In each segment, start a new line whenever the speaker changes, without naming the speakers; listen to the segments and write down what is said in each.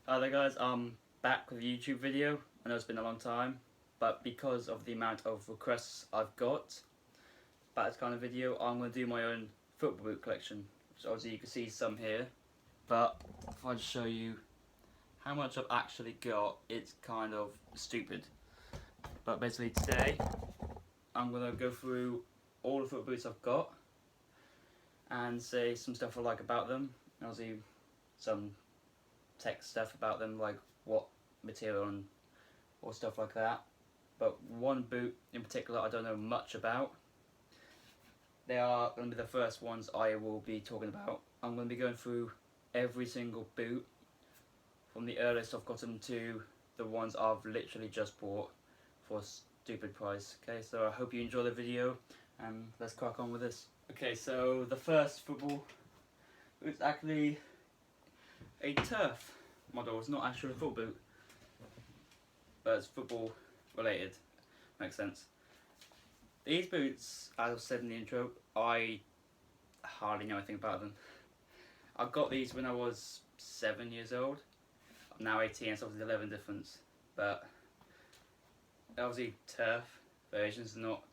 Hi there guys, I'm back with a YouTube video. I know it's been a long time, but because of the amount of requests I've got about this kind of video, I'm going to do my own football boot collection. So obviously you can see some here, but if I just show you how much I've actually got, it's kind of stupid. But basically today, I'm going to go through all the football boots I've got and say some stuff I like about them, and obviously some tech stuff about them, like what material and or stuff like that. But one boot in particular I don't know much about. They are going to be the first ones I will be talking about. I'm going to be going through every single boot from the earliest I've got them to the ones I've literally just bought for a stupid price. Okay, so I hope you enjoy the video and let's crack on with this. Okay, so the first football boot's actually a turf model. It's not actually a football boot, but it's football related. Makes sense. These boots, as I said in the intro, I hardly know anything about them. I got these when I was 7 years old. I'm now 18, so obviously 11 difference. But obviously turf versions, not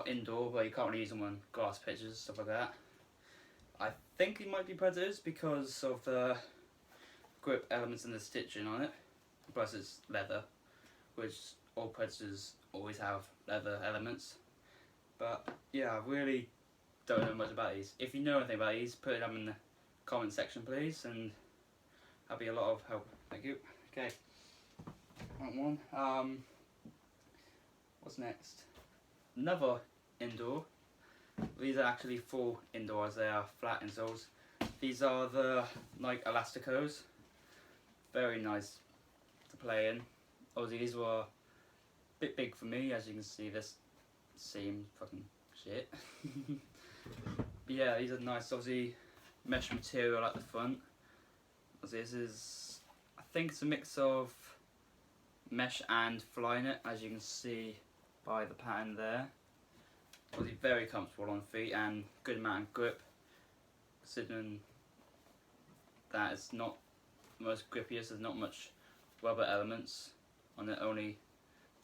indoor, but you can't really use them on grass pitches, stuff like that. I think it might be Predators because of the grip elements and the stitching on it. Plus it's leather, which all Predators always have leather elements. But yeah, I really don't know much about these. If you know anything about these, put it down in the comment section please, and that'll be a lot of help. Thank you. Okay, one. What's next? Another indoor. These are actually full indoor as they are flat insoles. These are the Nike Elasticos. Very nice to play in. Obviously these were a bit big for me, as you can see. This seam fucking shit. But yeah, these are nice. Obviously mesh material at the front. Obviously this is, I think it's a mix of mesh and Flyknit, as you can see by the pattern there. Obviously very comfortable on feet and good amount of grip, considering that it's not the most grippiest. There's not much rubber elements on it, only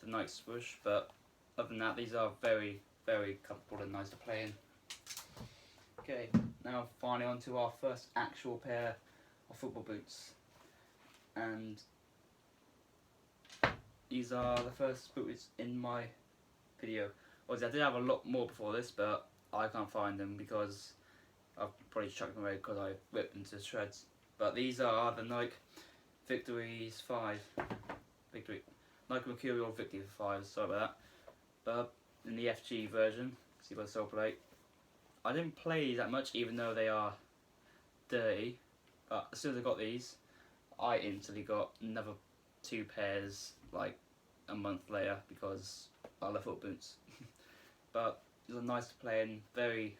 the Nike swoosh. But other than that, these are very, very comfortable and nice to play in. Okay, now finally on to our first actual pair of football boots, and these are the first boots in my video. Obviously I did have a lot more before this, but I can't find them because I've probably chucked them away because I ripped them to shreds. But these are the Nike Victories 5. Nike Mercurial Victory 5, sorry about that. But in the FG version, see by the sole plate. I didn't play that much even though they are dirty, but as soon as I got these, I instantly got another 2 pairs like a month later because I love foot boots. But these are nice to play in, very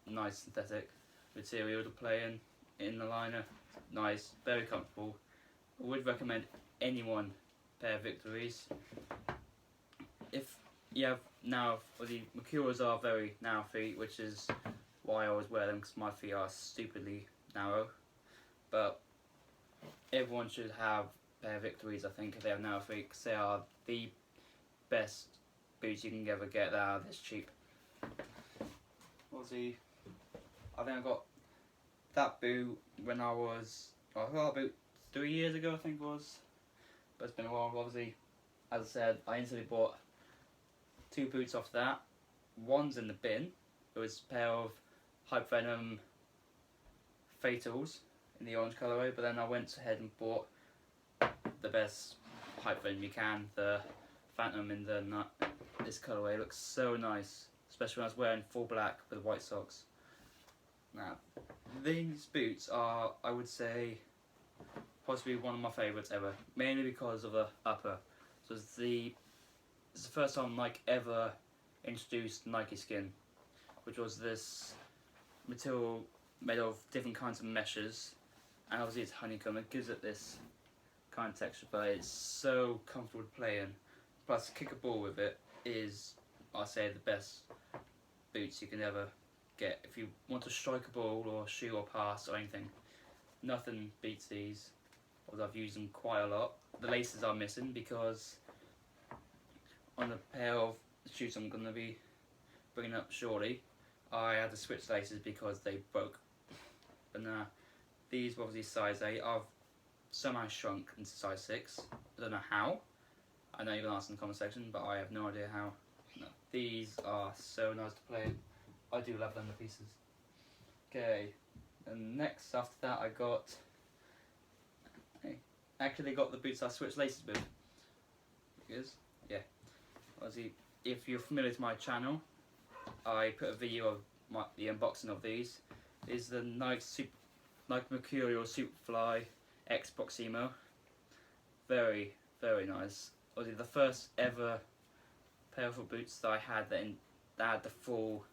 nice synthetic material to play in the liner. Nice, very comfortable. I would recommend anyone pair of Victories. If you have now, well, the Mercurials are very narrow feet, which is why I always wear them because my feet are stupidly narrow. But everyone should have a pair of Victories, I think, if they have narrow feet, because they are the best boots you can ever get that are this cheap. Obviously, I think I got that boot when I got a boot 3 years ago, I think it was. But it's been a while. Obviously, as I said, I instantly bought 2 boots off that. One's in the bin. It was a pair of Hype Venom Fatals in the orange colourway. But then I went ahead and bought the best Hype Venom you can, the Phantom in this colourway. It looks so nice, especially when I was wearing full black with white socks. Now, these boots are, I would say, possibly one of my favourites ever, mainly because of the upper. So it's the first time Nike ever introduced Nike Skin, which was this material made of different kinds of meshes, and obviously it's honeycomb. It gives it this kind of texture, but it's so comfortable to play in. Plus, kick a ball with it is, I say, the best boots you can ever get if you want to strike a ball or shoot or pass or anything. nothing beats these, although I've used them quite a lot. The laces are missing because on the pair of shoes I'm going to be bringing up shortly, I had to switch laces because they broke. But these were obviously size 8. I've somehow shrunk into size 6. I don't know how. I know you've been asked in the comment section, but I have no idea how. No. These are so nice to play in. I do love them, the pieces. Okay, and next after that I got... actually got the boots I switched laces with. Because, yeah. Obviously, if you're familiar with my channel, I put a video of the unboxing of these. These are the Nike Mercurial Superfly X Proximo. Very, very nice. Obviously, the first ever pair of boots that I had that had the full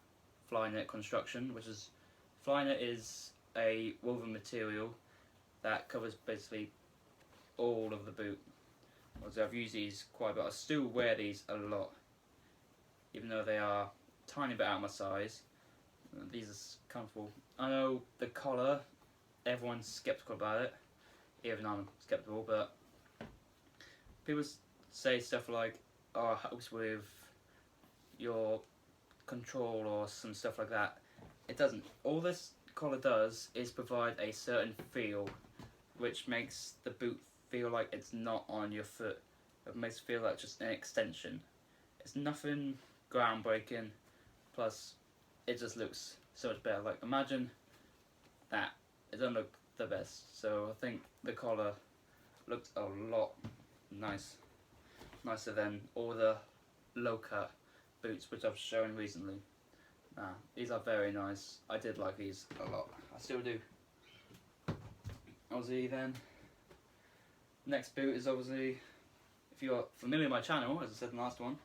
Flyknit construction, which is Flyknit is a woven material that covers basically all of the boot. Obviously, I've used these quite a bit. I still wear these a lot, even though they are a tiny bit out of my size. These are comfortable. I know the collar, everyone's skeptical about it, even I'm skeptical, but people say stuff like, oh, it helps with your control or some stuff like that. It doesn't. All this collar does is provide a certain feel, which makes the boot feel like it's not on your foot. It makes it feel like just an extension. It's nothing groundbreaking, plus it just looks so much better. Like, imagine that. It doesn't look the best, so I think the collar looked a lot nicer than all the low cut boots which I've shown recently. These are very nice. I did like these a lot. I still do. Obviously then, next boot is obviously, if you're familiar with my channel, as I said in the last one,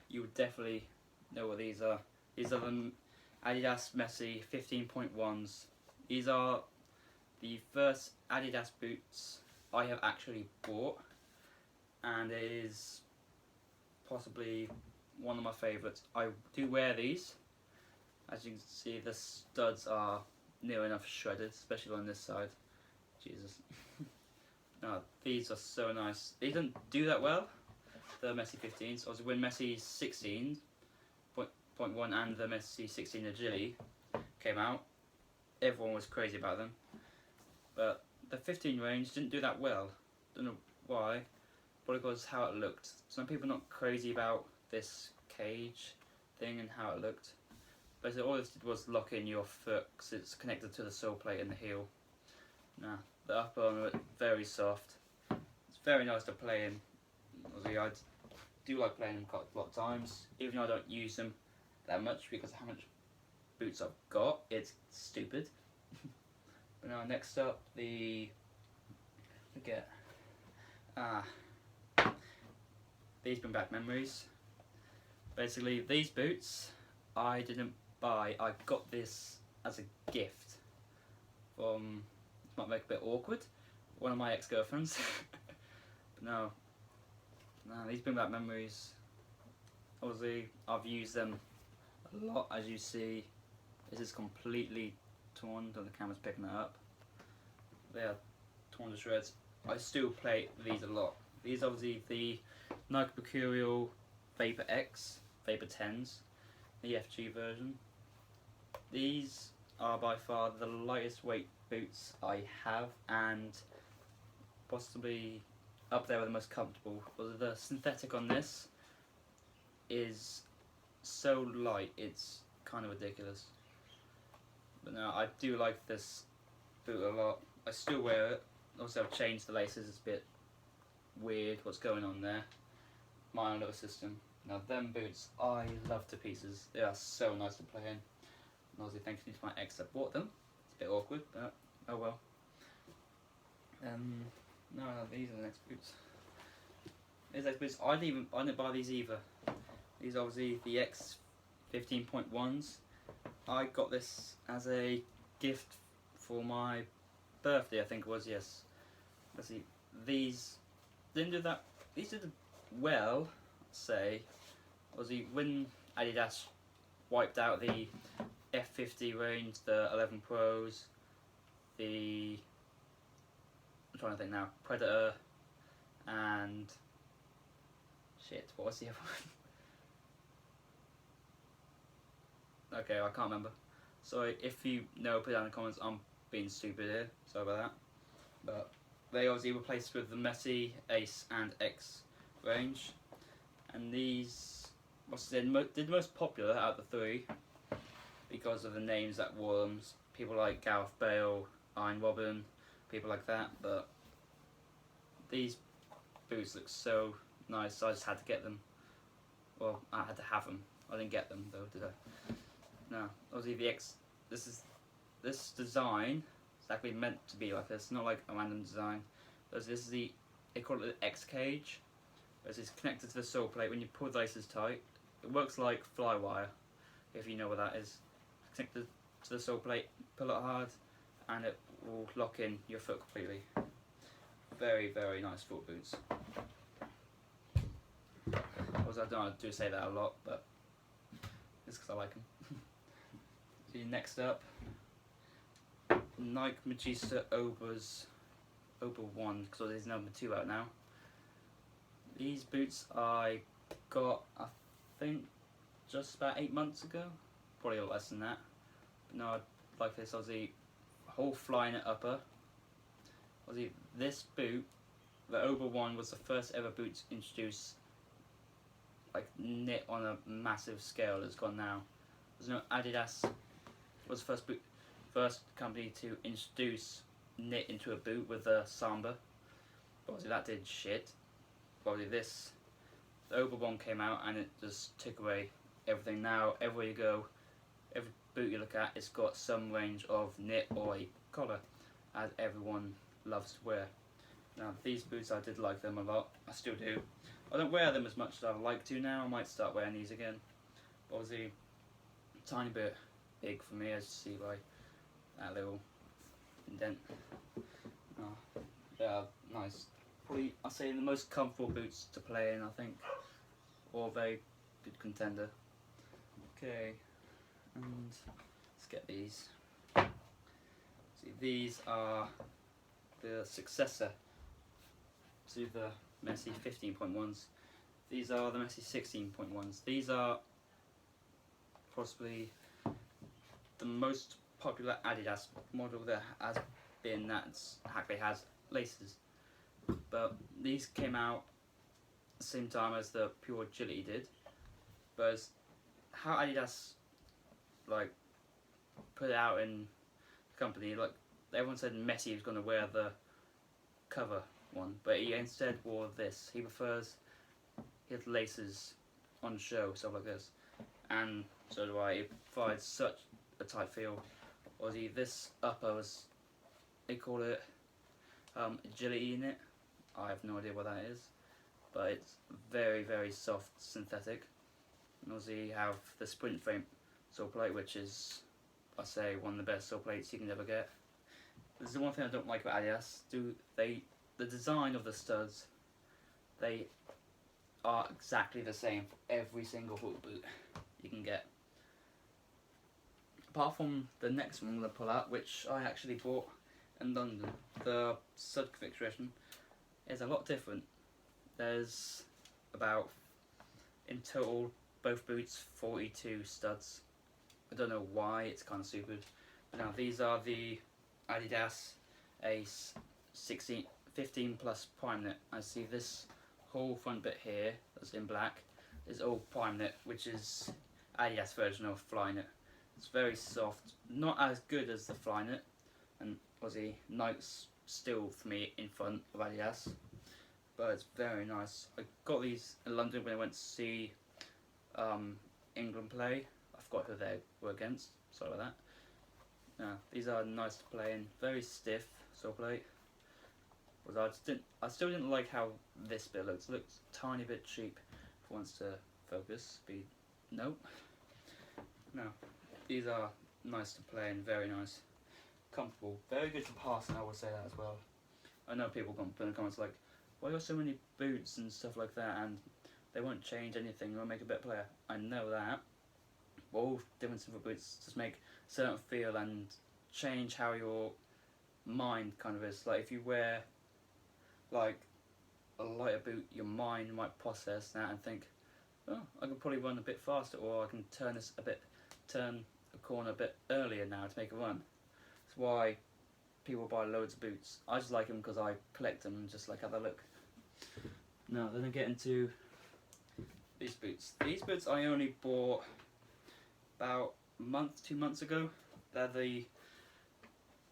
you would definitely know what these are. These are the Adidas Messi 15.1s. These are the first Adidas boots I have actually bought, and it is possibly one of my favourites. I do wear these. As you can see, the studs are near enough shredded, especially on this side. Jesus. No, these are so nice. They didn't do that well, the Messi 15s. Also, when Messi 16.1 and the Messi 16 Agility came out, everyone was crazy about them. But the 15 range didn't do that well. Don't know why, probably because how it looked. Some people are not crazy about this cage thing and how it looked. Basically, all this did was lock in your foot because it's connected to the sole plate and the heel. Nah, the upper on it, very soft. It's very nice to play in. Obviously, I do like playing them quite a lot of times, even though I don't use them that much because of how much boots I've got. It's stupid. But now, next up, these bring back memories. Basically, these boots I didn't buy. I got this as a gift from, this might make it a bit awkward, one of my ex-girlfriends. But no, these bring back memories. Obviously, I've used them a lot, as you see. This is completely torn, though the camera's picking it up. They are torn to shreds. I still play these a lot. These are obviously the Nike Mercurial Vapor X, Vapor 10s, the FG version. These are by far the lightest weight boots I have, and possibly up there with the most comfortable. But the synthetic on this is so light, it's kind of ridiculous. But no, I do like this boot a lot. I still wear it. Also, I've changed the laces. It's a bit weird what's going on there. My own little system. Now, them boots I love to pieces. They are so nice to play in. And obviously, thank you to my ex that bought them. It's a bit awkward, but oh well. No, these are the next boots. These next boots, I didn't buy these either. These are obviously the X 15.1s. I got this as a gift for my birthday, I think it was, yes. Let's see, these didn't do that, these did well, say. Obviously, when Adidas wiped out the F50 range, the 11 Pros, the trying to think now. Predator and shit. What was the other one? Okay, I can't remember. Sorry if you know. Put it down in the comments. I'm being stupid here. Sorry about that. But they obviously replaced with the Messi, Ace, and X range, and these did the most popular out of the three because of the names that wore them. People like Gareth Bale, Iron Robin, people like that. But these boots look so nice, so I just had to get them. Well, I had to have them. I didn't get them though, did I? No, obviously the X. This design is actually meant to be like this, not like a random design. Because this is they call it the X cage. As it's connected to the sole plate. When you pull the laces tight, it works like fly wire, if you know what that is. Connected to the sole plate, pull it hard, and it will lock in your foot completely. Very, very nice foot boots. Also, I don't do say that a lot, but it's because I like them. So next up, Nike Magista Oba 1, because there's number 2 out now. These boots I got, I think, just about 8 months ago. Probably a lot less than that. But no, I like this. Obviously, whole flying it upper. Obviously, this boot, the Oba 1, was the first ever boot to introduce like knit on a massive scale that's gone now. There's no Adidas was the first company to introduce knit into a boot with a Samba. But obviously that did shit. Probably the Oba 1 came out and it just took away everything. Now everywhere you go, every boot you look at, it's got some range of knit or a collar, as everyone loves to wear. Now these boots, I did like them a lot. I still do. I don't wear them as much as I'd like to now. I might start wearing these again. But obviously, a tiny bit big for me, as you see by that little indent. Oh, they are nice. Probably, I'd say the most comfortable boots to play in, I think. Or a very good contender. Okay, and let's get these. See, these are the successor to the Messi 15.1s. These are the Messi 16.1s. These are possibly the most popular Adidas model there has been that actually has laces. But these came out the same time as the Pure Agility did. But how Adidas like put it out in the company, like everyone said Messi was going to wear the cover one, but he instead wore this. He prefers his laces on show, stuff like this, and so do I. It provides such a tight feel. Obviously, this upper was, they call it agility in it. I have no idea what that is, but it's very, very soft synthetic. And obviously, you have the Sprint Frame sole plate, which is, I say, one of the best sole plates you can ever get. This is the one thing I don't like about Adidas. The design of the studs, they are exactly the same for every single foot boot you can get. Apart from the next one I'm going to pull out, which I actually bought in London, the stud configuration is a lot different. There's about, in total, both boots, 42 studs. I don't know why, it's kind of stupid. But now these are the Adidas Ace 15 plus prime knit. I see this whole front bit here that's in black is all prime knit, which is Adidas version of Flyknit. It's very soft, not as good as the Flyknit, and obviously Nike's still for me in front of Adidas, but it's very nice. I got these in London when I went to see England play. I forgot who they were against, sorry about that. Yeah, these are nice to play in, very stiff sole plate. I still didn't like how this bit looks. It looks a tiny bit cheap if it wants to focus. Nope. No. These are nice to play in, very nice. Comfortable. Very good for passing, I would say that as well. I know people come in the comments like, why are so many boots and stuff like that, and they won't change anything or make a better player. I know that. But all different simple boots just make a certain feel and change how your mind kind of is. Like if you wear like a lighter boot, your mind might process that and think, oh, I can probably run a bit faster, or I can turn a corner a bit earlier now to make a run. That's why people buy loads of boots. I just like them because I collect them and just like how they look. Now then I get into these boots. These boots I only bought about a month, 2 months ago. They're the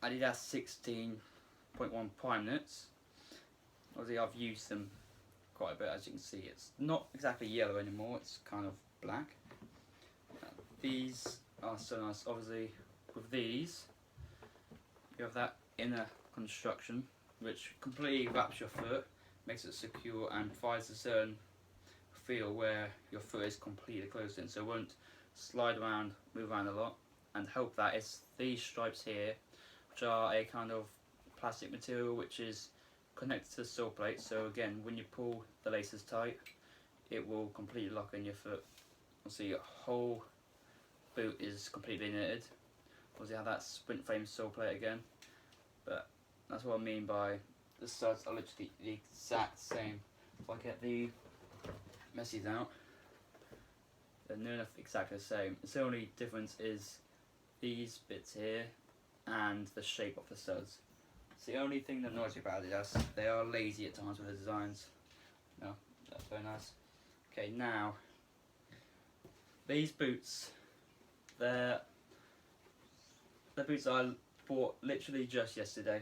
Adidas 16.1 Prime Knits. Obviously I've used them quite a bit, as you can see. It's not exactly yellow anymore, it's kind of black. These are so nice. Obviously with these you have that inner construction which completely wraps your foot, makes it secure and provides a certain feel where your foot is completely closed in, so it won't slide around, move around a lot. And help that is these stripes here, which are a kind of plastic material which is connected to the sole plate, so again when you pull the laces tight it will completely lock in your foot. You'll see your whole boot is completely knitted. Obviously have that sprint frame sole plate again, but that's what I mean by the studs are literally the exact same. If I get the messies out, they're near enough exactly the same. The only difference is these bits here and the shape of the studs. It's the only thing that annoys me about Adidas. They are lazy at times with the designs. No, that's very nice. Okay, now these boots, they're boots I bought literally just yesterday.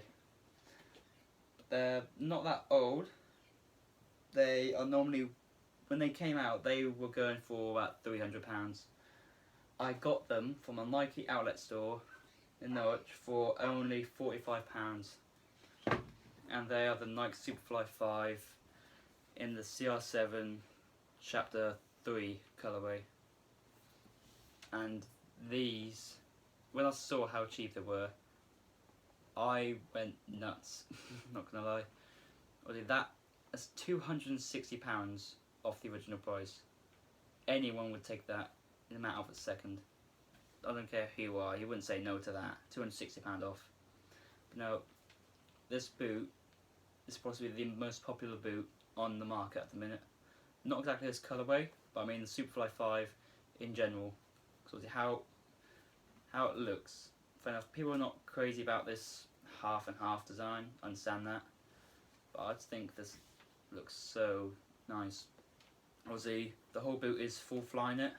They're not that old. They are normally, when they came out, they were going for about £300. I got them from a Nike outlet store in Norwich for only £45. And they are the Nike Superfly 5 in the CR7 Chapter 3 colourway. And these, when I saw how cheap they were, I went nuts. Not gonna lie. That's £260 off the original price. Anyone would take that in a matter of a second. I don't care who you are, you wouldn't say no to that. £260 off. But no, this boot is possibly the most popular boot on the market at the minute. Not exactly this colourway, but I mean the Superfly 5 in general. So how it looks. Fair enough, people are not crazy about this half and half design, I understand that. But I just think this looks so nice. Obviously the whole boot is full fly knit.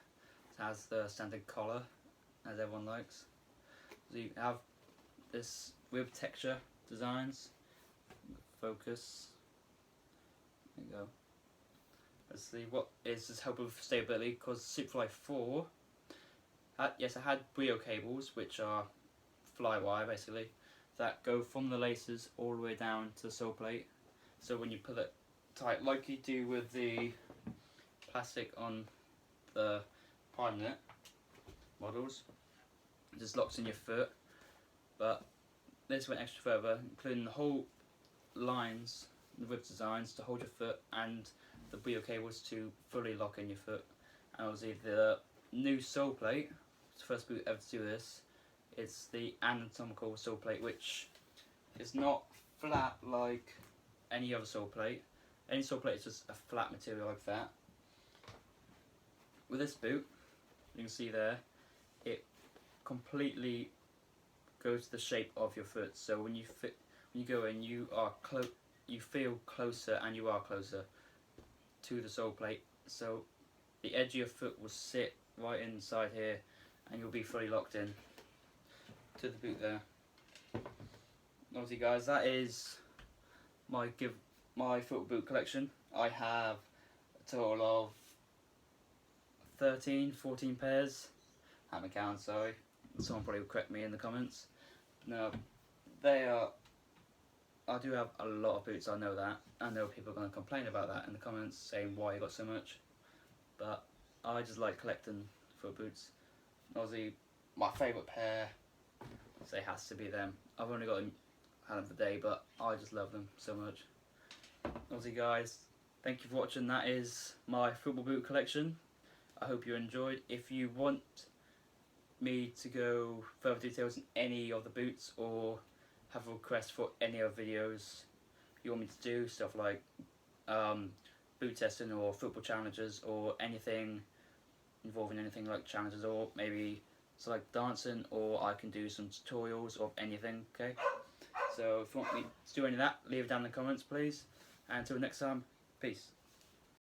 It has the standard collar, as everyone likes. So you have this with texture designs. Focus. There you go. Let's see what is this help with stability, because Superfly 4 yes, it had Brio cables, which are fly wire basically, that go from the laces all the way down to the sole plate. So when you pull it tight, like you do with the plastic on the Prime Knit models, it just locks in your foot. But this went extra further, including the whole lines with designs to hold your foot and the Brio cables to fully lock in your foot. And obviously the new sole plate, it's the first boot ever to do this, it's the anatomical sole plate, which is not flat like any other sole plate. Any sole plate is just a flat material like that. With this boot, you can see there, it completely goes to the shape of your foot. So when you go in, you feel closer, and you are closer to the sole plate. So the edge of your foot will sit right inside here, and you'll be fully locked in to the boot there. Obviously, guys, that is my foot boot collection. I have a total of 13, 14 pairs. I haven't counted, sorry. Someone probably will correct me in the comments. No, I do have a lot of boots, I know that. I know people are going to complain about that in the comments, saying why you got so much. But I just like collecting foot boots. Obviously, my favourite pair, so it has to be them. I've only had them for the day, but I just love them so much. Obviously, guys, thank you for watching. That is my football boot collection. I hope you enjoyed. If you want me to go further details in any of the boots, or have a request for any other videos, you want me to do, stuff like boot testing or football challenges or anything involving anything like challenges, or maybe it's like dancing, or I can do some tutorials of anything, okay? So if you want me to do any of that, leave it down in the comments please, and until next time, peace.